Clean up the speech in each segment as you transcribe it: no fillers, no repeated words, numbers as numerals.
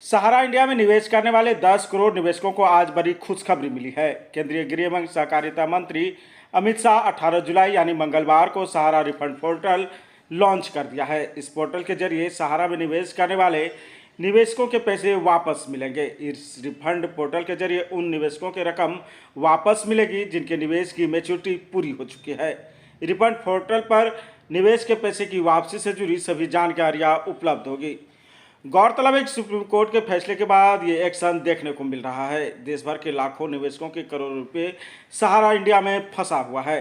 सहारा India में निवेश करने वाले 10 करोड़ निवेशकों को आज बड़ी खुशखबरी मिली है। केंद्रीय गृह एवं सहकारिता मंत्री अमित शाह 18 जुलाई यानी मंगलवार को सहारा रिफंड पोर्टल लॉन्च कर दिया है। इस पोर्टल के जरिए सहारा में निवेश करने वाले निवेशकों के पैसे वापस मिलेंगे। इस रिफंड पोर्टल के जरिए उन निवेशकों की रकम वापस मिलेगी जिनके निवेश की मैच्योरिटी पूरी हो चुकी है। रिफंड पोर्टल पर निवेश के पैसे की वापसी से जुड़ी सभी जानकारियां उपलब्ध होगी। गौरतलब है कि सुप्रीम कोर्ट के फैसले के बाद ये एक्शन देखने को मिल रहा है। देश भर के लाखों निवेशकों के करोड़ों रुपए सहारा इंडिया में फंसा हुआ है।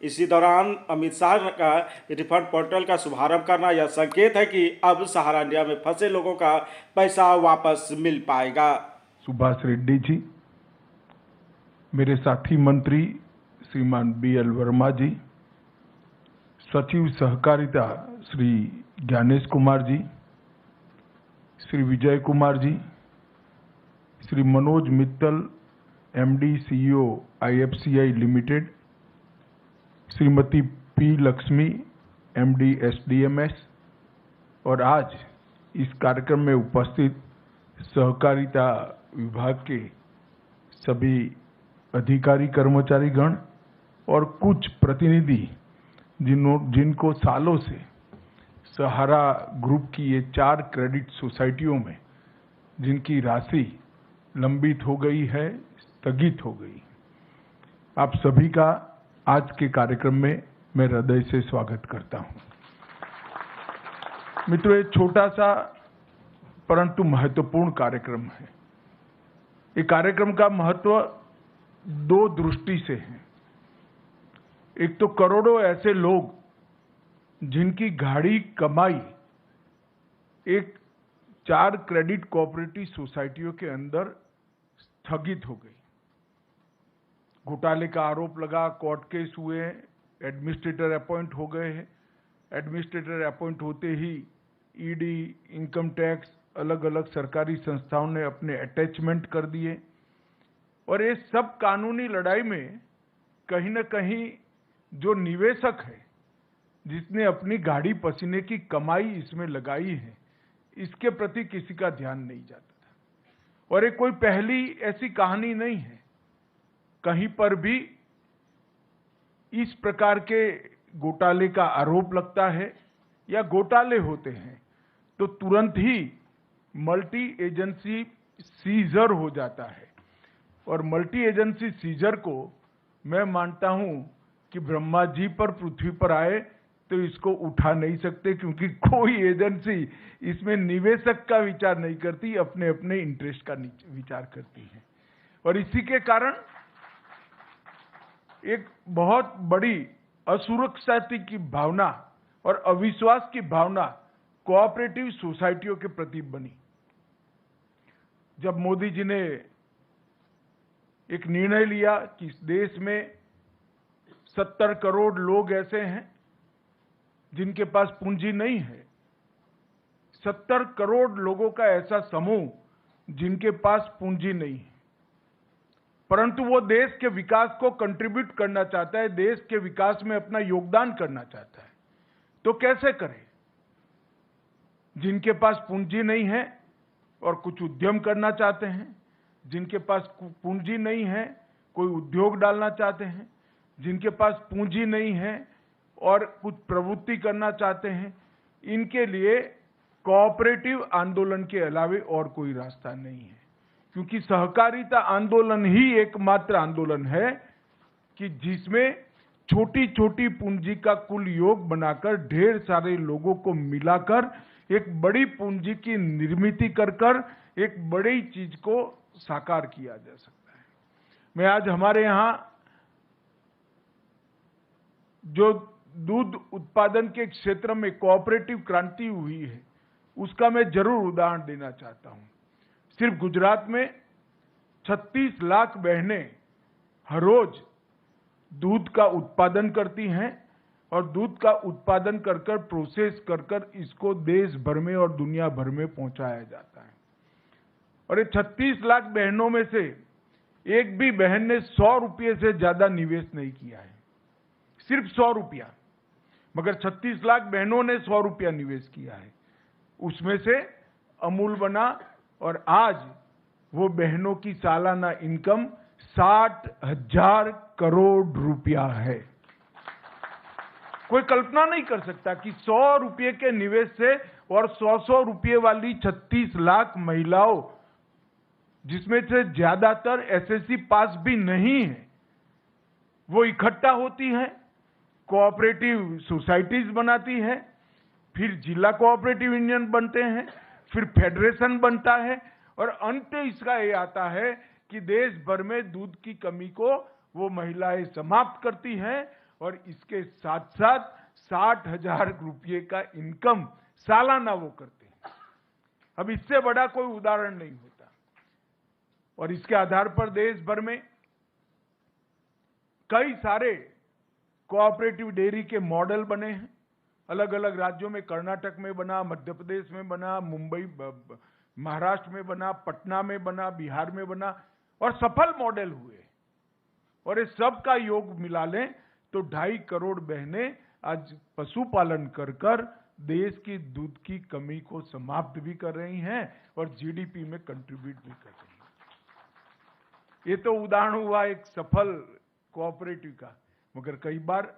इसी दौरान अमित शाह का रिफंड पोर्टल का शुभारंभ करना यह संकेत है कि अब सहारा इंडिया में फंसे लोगों का पैसा वापस मिल पाएगा। सुभाष रेड्डी जी, मेरे साथी मंत्री श्रीमान BL वर्मा जी, सचिव सहकारिता Shri Gyanesh Kumar ji, Shri Vijay Kumar ji, Shri Manoj Mittal MD CEO IFCI limited, Shrimati P Lakshmi MD SDMS और आज इस कार्यक्रम में उपस्थित सहकारिता विभाग के सभी अधिकारी कर्मचारी गण और कुछ प्रतिनिधि जिनको सालों से सहारा ग्रुप की ये 4 क्रेडिट सोसाइटियों में जिनकी राशि लंबित हो गई है, स्थगित हो गई, आप सभी का आज के कार्यक्रम में मैं हृदय से स्वागत करता हूं। मित्रों, ये छोटा सा परंतु महत्वपूर्ण कार्यक्रम है। ये कार्यक्रम का महत्व 2 दृष्टि से है। एक तो करोड़ों ऐसे लोग जिनकी गाढ़ी कमाई एक 4 क्रेडिट कोऑपरेटिव सोसाइटियों के अंदर स्थगित हो गई। घोटाले का आरोप लगा, कोर्ट केस हुए, एडमिनिस्ट्रेटर अपॉइंट हो गए हैं। एडमिनिस्ट्रेटर अपॉइंट होते ही ED, इनकम टैक्स, अलग अलग सरकारी संस्थाओं ने अपने अटैचमेंट कर दिए और ये सब कानूनी लड़ाई में कहीं न कहीं जो निवेशक है, जिसने अपनी गाड़ी पसीने की कमाई इसमें लगाई है, इसके प्रति किसी का ध्यान नहीं जाता था। और ये कोई पहली ऐसी कहानी नहीं है। कहीं पर भी इस प्रकार के घोटाले का आरोप लगता है या घोटाले होते हैं तो तुरंत ही मल्टी एजेंसी सीजर हो जाता है। और मल्टी एजेंसी सीजर को मैं मानता हूं कि ब्रह्मा जी पर पृथ्वी पर आए तो इसको उठा नहीं सकते, क्योंकि कोई एजेंसी इसमें निवेशक का विचार नहीं करती, अपने अपने इंटरेस्ट का विचार करती है। और इसी के कारण एक बहुत बड़ी असुरक्षा की भावना और अविश्वास की भावना कोऑपरेटिव सोसाइटियों के प्रति बनी। जब मोदी जी ने एक निर्णय लिया कि इस देश में 70 करोड़ लोग ऐसे हैं जिनके पास पूंजी नहीं है, 70 करोड़ लोगों का ऐसा समूह जिनके पास पूंजी नहीं है, परंतु वो देश के विकास को कंट्रीब्यूट करना चाहता है, देश के विकास में अपना योगदान करना चाहता है, तो कैसे करे? जिनके पास पूंजी नहीं है और कुछ उद्यम करना चाहते हैं, जिनके पास पूंजी नहीं है कोई उद्योग डालना चाहते हैं, जिनके पास पूंजी नहीं है और कुछ प्रवृत्ति करना चाहते हैं, इनके लिए कोऑपरेटिव आंदोलन के अलावे और कोई रास्ता नहीं है। क्योंकि सहकारिता आंदोलन ही एकमात्र आंदोलन है कि जिसमें छोटी छोटी पूंजी का कुल योग बनाकर ढेर सारे लोगों को मिलाकर एक बड़ी पूंजी की निर्मित कर एक बड़ी चीज को साकार किया जा सकता है। मैं आज हमारे यहां जो दूध उत्पादन के क्षेत्र में कोऑपरेटिव क्रांति हुई है, उसका मैं जरूर उदाहरण देना चाहता हूं। सिर्फ गुजरात में 36 लाख बहनें हर रोज दूध का उत्पादन करती हैं और दूध का उत्पादन कर प्रोसेस कर इसको देश भर में और दुनिया भर में पहुंचाया जाता है। और ये 36 लाख बहनों में से एक भी बहन ने 100 रुपये से ज्यादा निवेश नहीं किया है, सिर्फ 100 रुपया। मगर 36 लाख बहनों ने 100 रुपया निवेश किया है। उसमें से अमूल बना, और आज वो बहनों की सालाना इनकम 60,000 करोड़ रुपया है। कोई कल्पना नहीं कर सकता कि 100 रुपये के निवेश से और 100 रुपये वाली 36 लाख महिलाओं, जिसमें से ज्यादातर एसएससी पास भी नहीं है, वो इकट्ठा होती हैं, कोऑपरेटिव सोसाइटीज बनाती हैं, फिर जिला कोऑपरेटिव यूनियन बनते हैं, फिर फेडरेशन बनता है, और अंत इसका ये आता है कि देश भर में दूध की कमी को वो महिलाएं समाप्त करती हैं और इसके साथ साथ 60,000 रुपये का इनकम सालाना वो करते हैं। अब इससे बड़ा कोई उदाहरण नहीं होता। और इसके आधार पर देश भर में कई सारे कोऑपरेटिव डेयरी के मॉडल बने हैं। अलग अलग राज्यों में, कर्नाटक में बना, मध्य प्रदेश में बना, मुंबई, महाराष्ट्र में बना, पटना में बना, बिहार में बना, और सफल मॉडल हुए। और इस सब का योग मिला लें तो 2.5 करोड़ बहनें आज पशुपालन कर कर देश की दूध की कमी को समाप्त भी कर रही हैं और जीडीपी में कंट्रीब्यूट भी कर रही हैं। ये तो उदाहरण हुआ एक सफल कोऑपरेटिव का, मगर कई बार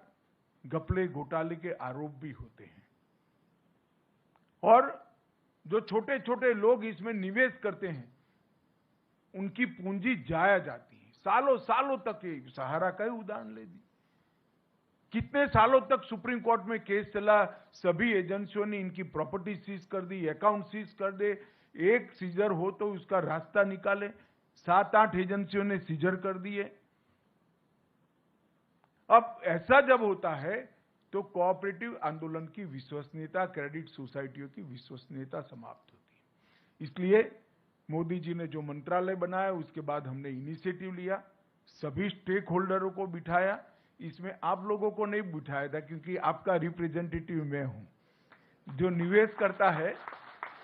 घपले घोटाले के आरोप भी होते हैं। और जो छोटे छोटे लोग इसमें निवेश करते हैं, उनकी पूंजी जाया जाती है। सालों सालों तक, सहारा का ही उदाहरण ले दी, कितने सालों तक सुप्रीम कोर्ट में केस चला, सभी एजेंसियों ने इनकी प्रॉपर्टी सीज कर दी, अकाउंट सीज कर दे, एक सीजर हो तो उसका रास्ता निकाले, 7-8 एजेंसियों ने सीजर कर दिए। अब ऐसा जब होता है तो कोऑपरेटिव आंदोलन की विश्वसनीयता, क्रेडिट सोसाइटियों की विश्वसनीयता समाप्त होती है। इसलिए मोदी जी ने जो मंत्रालय बनाया, उसके बाद हमने इनिशिएटिव लिया, सभी स्टेक होल्डरों को बिठाया। इसमें आप लोगों को नहीं बिठाया था क्योंकि आपका रिप्रेजेंटेटिव मैं हूं। जो निवेश करता है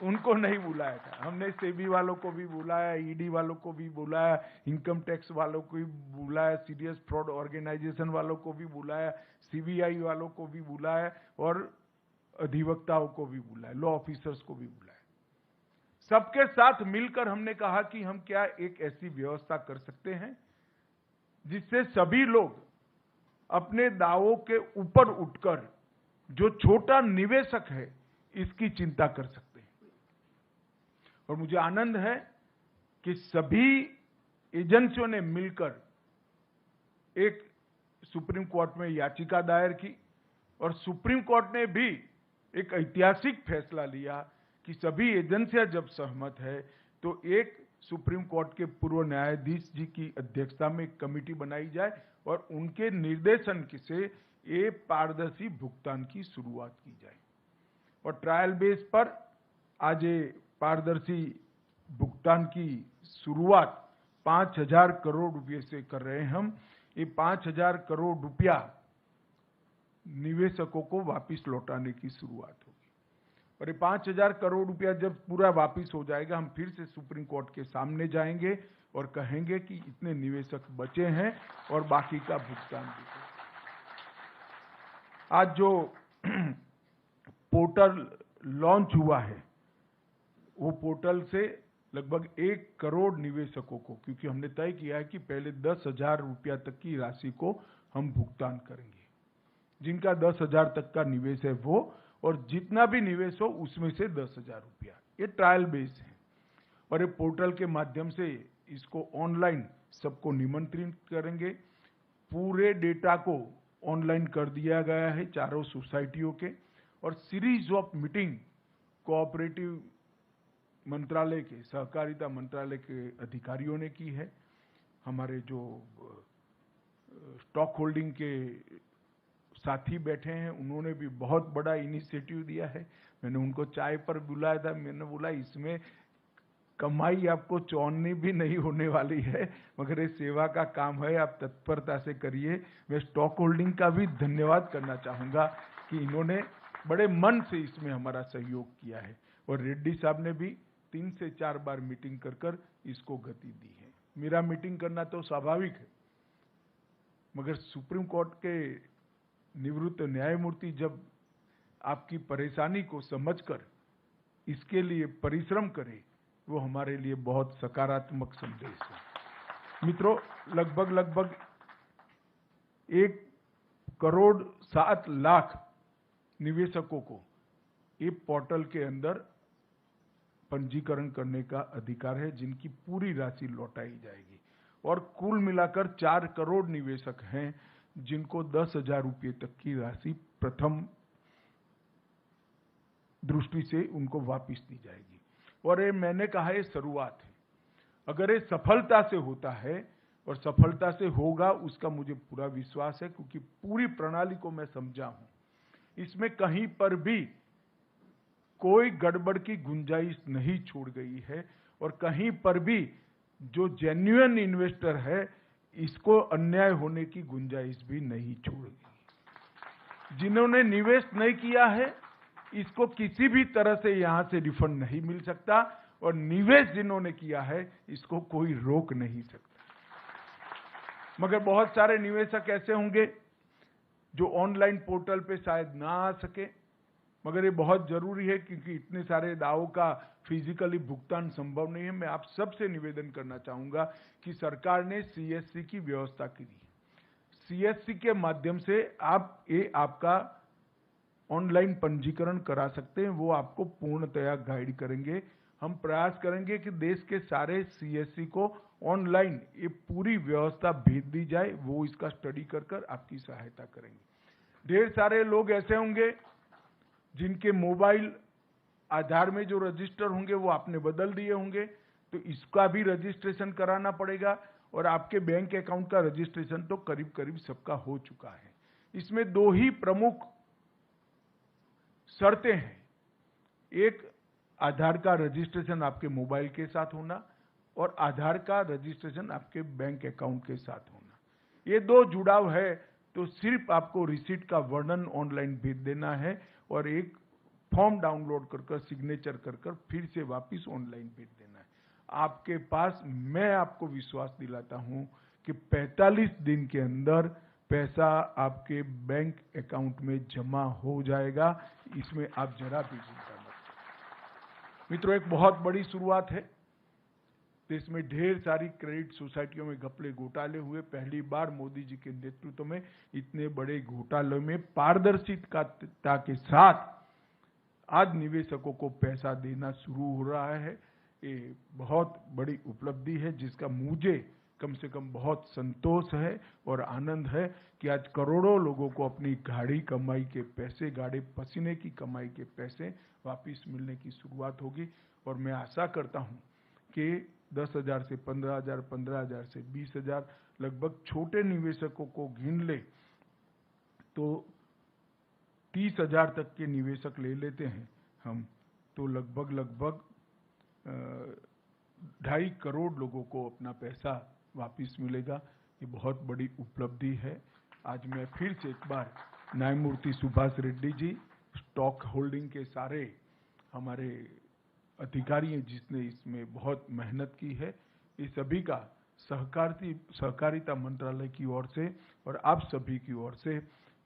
उनको नहीं बुलाया था। हमने सेबी वालों को भी बुलाया, ईडी वालों को भी बुलाया, इनकम टैक्स वालों को भी बुलाया, सीरियस फ्रॉड ऑर्गेनाइजेशन वालों को भी बुलाया, सीबीआई वालों को भी बुलाया, और अधिवक्ताओं को भी बुलाया, लॉ ऑफिसर्स को भी बुलाया। सबके साथ मिलकर हमने कहा कि हम क्या एक ऐसी व्यवस्था कर सकते हैं जिससे सभी लोग अपने दावों के ऊपर उठकर जो छोटा निवेशक है इसकी चिंता कर सकते हैं। और मुझे आनंद है कि सभी एजेंसियों ने मिलकर एक सुप्रीम कोर्ट में याचिका दायर की और सुप्रीम कोर्ट ने भी एक ऐतिहासिक फैसला लिया कि सभी एजेंसियां जब सहमत है तो एक सुप्रीम कोर्ट के पूर्व न्यायाधीश जी की अध्यक्षता में एक कमेटी बनाई जाए और उनके निर्देशन से ये पारदर्शी भुगतान की शुरुआत की जाए। और ट्रायल बेस पर आज ये पारदर्शी भुगतान की शुरुआत 5,000 करोड़ रुपए से कर रहे हैं हम। ये 5,000 करोड़ रुपया निवेशकों को वापस लौटाने की शुरुआत होगी। और ये 5,000 करोड़ रुपया जब पूरा वापस हो जाएगा, हम फिर से सुप्रीम कोर्ट के सामने जाएंगे और कहेंगे कि इतने निवेशक बचे हैं और बाकी का भुगतान भी करें। आज जो पोर्टल लॉन्च हुआ है, वो पोर्टल से लगभग 1 करोड़ निवेशकों को, क्योंकि हमने तय किया है कि पहले 10,000 रुपया तक की राशि को हम भुगतान करेंगे। जिनका 10,000 तक का निवेश है वो, और जितना भी निवेश हो उसमें से 10,000 रुपया। ये ट्रायल बेस है और ये पोर्टल के माध्यम से इसको ऑनलाइन सबको निमंत्रित करेंगे। पूरे डेटा को ऑनलाइन कर दिया गया है चारों सोसाइटियों के, और सीरीज ऑफ मीटिंग कोऑपरेटिव मंत्रालय के, सहकारिता मंत्रालय के अधिकारियों ने की है। हमारे जो स्टॉक होल्डिंग के साथी बैठे हैं उन्होंने भी बहुत बड़ा इनिशिएटिव दिया है। मैंने उनको चाय पर बुलाया था, मैंने बोला इसमें कमाई आपको चौनी भी नहीं होने वाली है, मगर ये सेवा का काम है, आप तत्परता से करिए। मैं स्टॉक होल्डिंग का भी धन्यवाद करना चाहूंगा कि इन्होंने बड़े मन से इसमें हमारा सहयोग किया है। और रेड्डी साहब ने भी 3 से 4 बार मीटिंग कर कर इसको गति दी है। मेरा मीटिंग करना तो स्वाभाविक है, मगर सुप्रीम कोर्ट के निवृत्त न्यायमूर्ति जब आपकी परेशानी को समझकर इसके लिए परिश्रम करे वो हमारे लिए बहुत सकारात्मक संदेश है। मित्रों, लगभग 1,07,00,000 निवेशकों को ये पोर्टल के अंदर पंजीकरण करने का अधिकार है, जिनकी पूरी राशि लौटाई जाएगी। और कुल मिलाकर 4 करोड़ निवेशक हैं जिनको 10,000 रुपये तक की राशि प्रथम दृष्टि से उनको वापस दी जाएगी। और ये मैंने कहा ये शुरुआत है। अगर ये सफलता से होता है और सफलता से होगा, उसका मुझे पूरा विश्वास है, क्योंकि पूरी प्रणाली को मैं समझा हूं। इसमें कहीं पर भी कोई गड़बड़ की गुंजाइश नहीं छोड़ गई है और कहीं पर भी जो जेन्युइन इन्वेस्टर है इसको अन्याय होने की गुंजाइश भी नहीं छोड़ गई। जिन्होंने निवेश नहीं किया है इसको किसी भी तरह से यहां से रिफंड नहीं मिल सकता, और निवेश जिन्होंने किया है इसको कोई रोक नहीं सकता। मगर बहुत सारे निवेशक ऐसे होंगे जो ऑनलाइन पोर्टल पे शायद ना आ सके, मगर ये बहुत जरूरी है क्योंकि इतने सारे दावों का फिजिकली भुगतान संभव नहीं है। मैं आप सबसे निवेदन करना चाहूंगा कि सरकार ने सीएससी की व्यवस्था की है। सीएससी के माध्यम से आपका ऑनलाइन पंजीकरण करा सकते हैं, वो आपको पूर्णतया गाइड करेंगे। हम प्रयास करेंगे कि देश के सारे सीएससी को ऑनलाइन ये पूरी व्यवस्था भेज दी जाए, वो इसका स्टडी कर आपकी सहायता करेंगे। ढेर सारे लोग ऐसे होंगे जिनके मोबाइल आधार में जो रजिस्टर होंगे वो आपने बदल दिए होंगे, तो इसका भी रजिस्ट्रेशन कराना पड़ेगा। और आपके बैंक अकाउंट का रजिस्ट्रेशन तो करीब सबका हो चुका है। इसमें 2 ही प्रमुख शर्तें हैं। एक, आधार का रजिस्ट्रेशन आपके मोबाइल के साथ होना, और आधार का रजिस्ट्रेशन आपके बैंक अकाउंट के साथ होना। ये 2 जुड़ाव है तो सिर्फ आपको रिसीट का वर्णन ऑनलाइन भेज देना है और एक फॉर्म डाउनलोड कर सिग्नेचर कर फिर से वापस ऑनलाइन भेज देना है। आपके पास, मैं आपको विश्वास दिलाता हूं कि 45 दिन के अंदर पैसा आपके बैंक अकाउंट में जमा हो जाएगा। इसमें आप जरा भी चिंता मत करें। मित्रों, एक बहुत बड़ी शुरुआत है। देश में ढेर सारी क्रेडिट सोसाइटियों में घपले घोटाले हुए। पहली बार मोदी जी के नेतृत्व में इतने बड़े घोटालों में पारदर्शिता के साथ आज निवेशकों को पैसा देना शुरू हो रहा है। ये बहुत बड़ी उपलब्धि है जिसका मुझे कम से कम बहुत संतोष है और आनंद है कि आज करोड़ों लोगों को अपनी गाढ़ी कमाई के पैसे, गाढ़े पसीने की कमाई के पैसे वापस मिलने की शुरुआत होगी। और मैं आशा करता हूं कि 10,000 से 15,000, 15,000 से 20,000 लगभग छोटे निवेशकों को गिन ले तो 30,000 तक के निवेशक ले लेते हैं हम, तो लगभग 2.5 करोड़ लोगों को अपना पैसा वापस मिलेगा। ये बहुत बड़ी उपलब्धि है। आज मैं फिर से एक बार न्यायमूर्ति सुभाष रेड्डी जी, स्टॉक होल्डिंग के सारे हमारे अधिकारी हैं जिसने इसमें बहुत मेहनत की है, ये सभी का सहकारिता मंत्रालय की ओर से और आप सभी की ओर से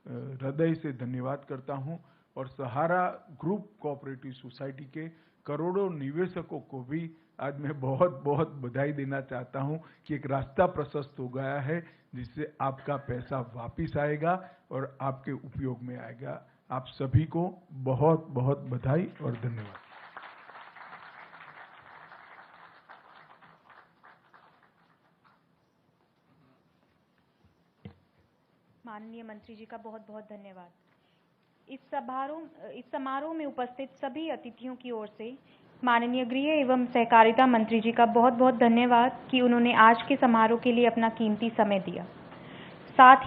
हृदय से धन्यवाद करता हूं। और सहारा ग्रुप कोऑपरेटिव सोसाइटी के करोड़ों निवेशकों को भी आज मैं बहुत बधाई देना चाहता हूं कि एक रास्ता प्रशस्त हो गया है जिससे आपका पैसा वापस आएगा और आपके उपयोग में आएगा। आप सभी को बहुत बधाई और धन्यवाद। माननीय मंत्री जी का बहुत धन्यवाद। इस समारोह में उपस्थित सभी अतिथियों की ओर से माननीय गृह एवं सहकारिता मंत्री जी का बहुत धन्यवाद कि उन्होंने आज के समारोह के लिए अपना कीमती समय दिया। साथ ही